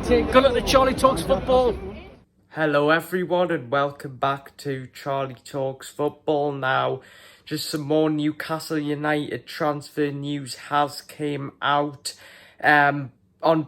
Take a look at Charlie Talks Football. Hello everyone and welcome back to Charlie Talks Football. Now, just some more Newcastle United transfer news has came out on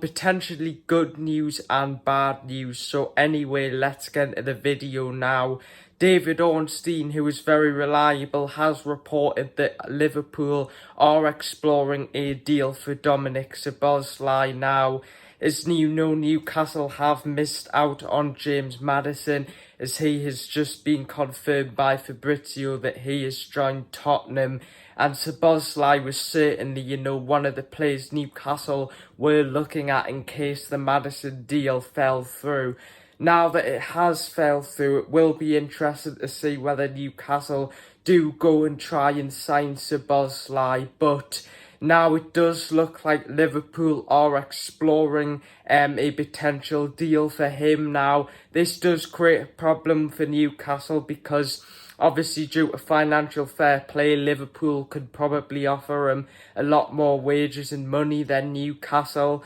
potentially good news and bad news. So anyway, let's get into the video now. David Ornstein, who is very reliable, has reported that Liverpool are exploring a deal for Dominic Szoboszlai. Now, as you know, Newcastle have missed out on James Maddison, as he has just been confirmed by Fabrizio that he has joined Tottenham. And Szoboszlai was certainly, one of the players Newcastle were looking at in case the Maddison deal fell through. Now that it has fell through, it will be interesting to see whether Newcastle do go and try and sign Szoboszlai, but now it does look like Liverpool are exploring a potential deal for him. Now, this does create a problem for Newcastle because obviously due to financial fair play, Liverpool could probably offer him a lot more wages and money than Newcastle,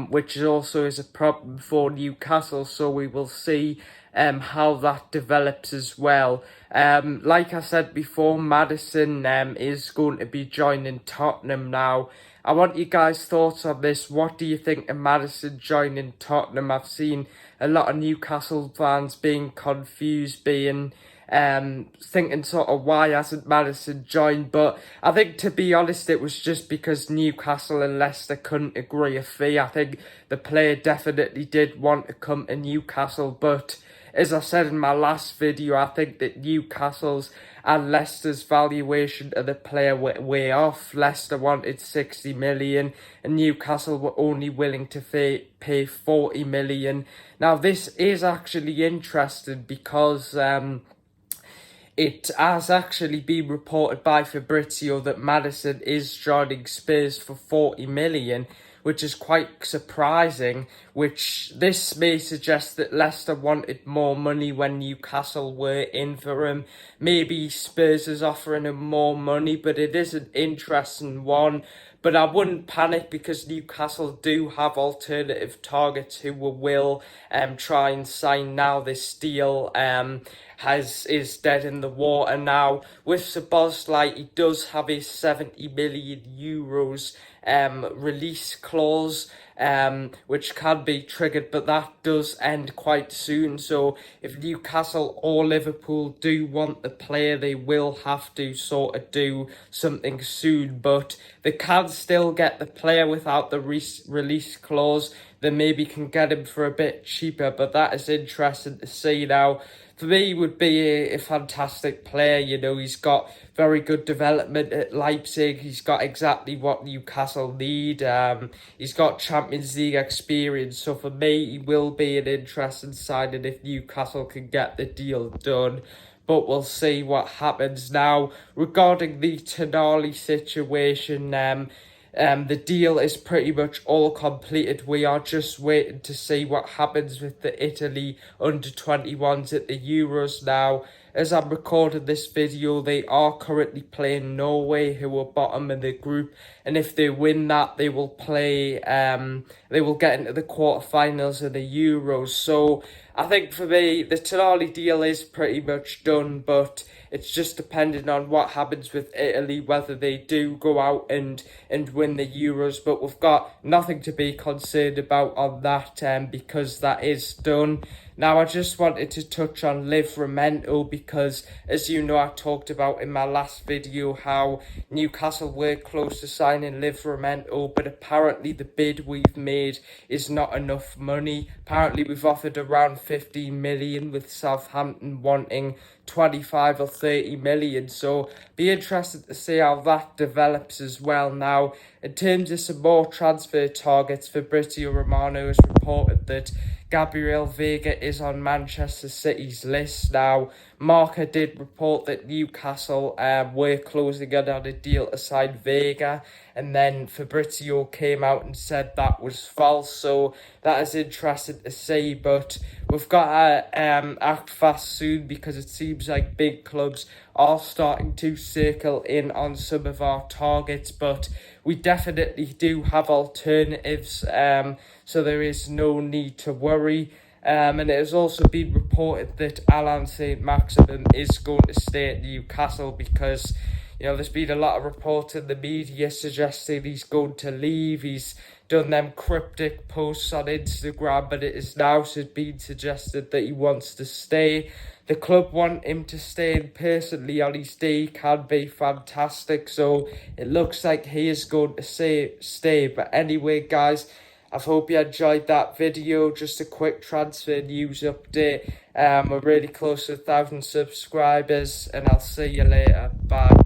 which also is a problem for Newcastle, so we will see how that develops as well. Like I said before, Maddison is going to be joining Tottenham now. I want you guys' thoughts on this. What do you think of Maddison joining Tottenham? I've seen a lot of Newcastle fans being confused, thinking sort of why hasn't Maddison joined, but I think, to be honest, it was just because Newcastle and Leicester couldn't agree a fee. I think the player definitely did want to come to Newcastle, but as I said in my last video, I think that Newcastle's and Leicester's valuation of the player were way off. Leicester wanted 60 million and Newcastle were only willing to pay 40 million. Now, this is actually interesting because it has actually been reported by Fabrizio that Maddison is joining Spurs for 40 million, which is quite surprising, which this may suggest that Leicester wanted more money when Newcastle were in for him. Maybe Spurs is offering him more money, but it is an interesting one. But I wouldn't panic because Newcastle do have alternative targets who will try and sign now. This deal is dead in the water now. With Szoboszlai, he does have a 70 million euros release clause, which can be triggered, but that does end quite soon. So if Newcastle or Liverpool do want the player, they will have to sort of do something soon, but they can still get the player without the release clause. They maybe can get him for a bit cheaper, but that is interesting to see. Now, for me, he would be a fantastic player. He's got very good development at Leipzig. He's got exactly what Newcastle need. He's got Champions League experience. So for me, he will be an interesting signing if Newcastle can get the deal done. But we'll see what happens. Now, regarding the Tonali situation, the deal is pretty much all completed. We are just waiting to see what happens with the Italy under-21s at the Euros now. As I'm recording this video, they are currently playing Norway, who are bottom of the group, and if they win that, they will play. They will get into the quarterfinals of the Euros. So I think for me, the Tonali deal is pretty much done, but it's just depending on what happens with Italy, whether they do go out and win the Euros. But we've got nothing to be concerned about on that, because that is done. Now, I just wanted to touch on Livramento because, as you know, I talked about in my last video how Newcastle were close to signing Livramento, but apparently the bid we've made is not enough money. Apparently we've offered around 15 million with Southampton wanting 25 or 30 million, so be interested to see how that develops as well. Now, in terms of some more transfer targets, Fabrizio Romano has reported that Gabriel Vega is on Manchester City's list. Now, Marca did report that Newcastle were closing in on a deal to sign Vega, and then Fabrizio came out and said that was false, so that is interesting to see. But we've got to act fast soon because it seems like big clubs are starting to circle in on some of our targets, but we definitely do have alternatives. so there is no need to worry. And it has also been reported that Alan Saint-Maximin is going to stay at Newcastle because, you know, there's been a lot of reports in the media suggesting he's going to leave. He's done them cryptic posts on Instagram, but it is now been suggested that he wants to stay. The club want him to stay, and personally on his day can be fantastic, so it looks like he is going to stay. But anyway, guys, I hope you enjoyed that video. Just a quick transfer news update. We're really close to 1,000 subscribers, and I'll see you later. Bye.